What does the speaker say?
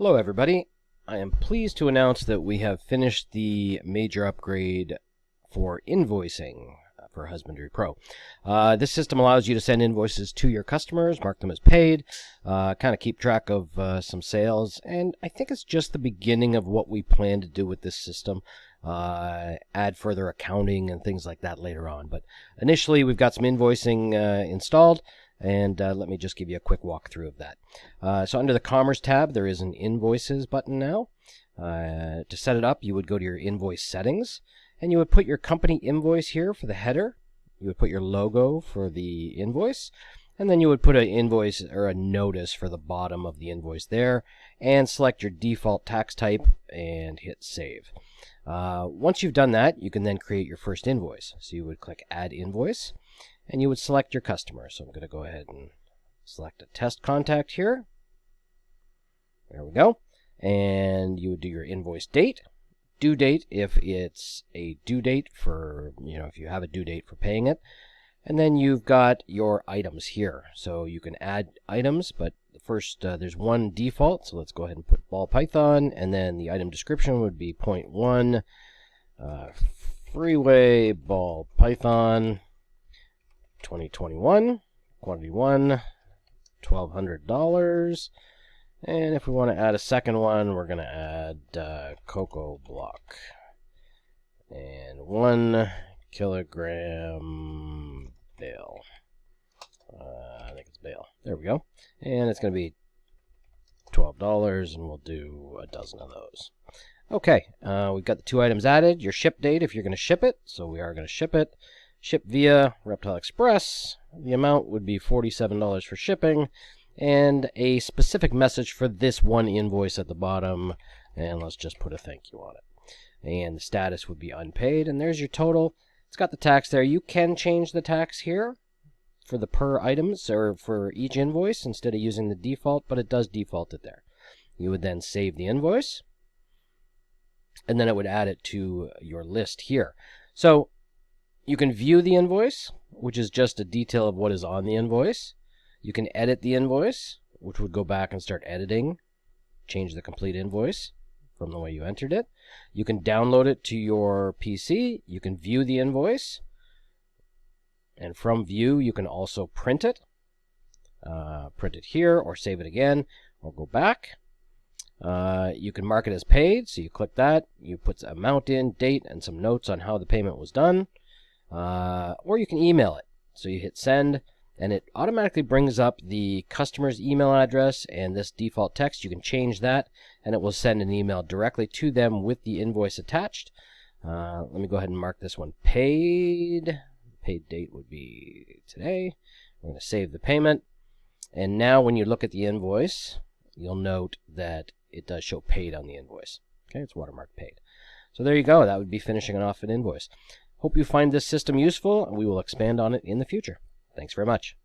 Hello everybody, I am pleased to announce that we have finished the major upgrade for invoicing for Husbandry.Pro. This system allows you to send invoices to your customers, mark them as paid, kind of keep track of some sales, and I think it's just the beginning of what we plan to do with this system. Add further accounting and things like that later on. But initially we've got some invoicing installed. And let me just give you a quick walkthrough of that. So under the Commerce tab, there is an Invoices button now. To set it up, you would go to your invoice settings, and you would put your company invoice here for the header. You would put your logo for the invoice, and then you would put an invoice or a notice for the bottom of the invoice there, and select your default tax type and hit Save. Once you've done that, you can then create your first invoice. So you would click Add Invoice, and you would select your customer. So I'm going to go ahead and select a test contact here. There we go. And you would do your invoice date, due date if it's a due date for, if you have a due date for paying it. And then you've got your items here. So you can add items, but first there's one default. So let's go ahead and put ball python, and then the item description would be 0.1 freeway ball python 2021, quantity 1, $1,200. And if we want to add a second one, we're going to add cocoa block. And 1 kilogram bale. I think it's bale. There we go. And it's going to be $12, and we'll do a dozen of those. Okay, we've got the 2 items added. Your ship date if you're going to ship it. So we are going to ship it. Ship via Reptile Express. The amount would be $47 for shipping, and a specific message for this one invoice at the bottom, and let's just put a thank you on it. And the status would be unpaid, and there's your total. It's got the tax there. You can change the tax here for the per items or for each invoice instead of using the default, but it does default it there. You would then save the invoice, and then it would add it to your list here. So you can view the invoice, which is just a detail of what is on the invoice. You can edit the invoice, which would go back and start editing, change the complete invoice from the way you entered it. You can download it to your PC. You can view the invoice. And from view, you can also print it. Print it here, or save it again, or go back. You can mark it as paid, so you click that. You put the amount in, date, and some notes on how the payment was done. Or you can email it. So you hit send, and it automatically brings up the customer's email address and this default text. You can change that, and it will send an email directly to them with the invoice attached. Let me go ahead and mark this one paid. Paid date would be today. We're going to save the payment. And now when you look at the invoice, you'll note that it does show paid on the invoice. Okay, it's watermarked paid. So there you go. That would be finishing off an invoice. Hope you find this system useful, and we will expand on it in the future. Thanks very much.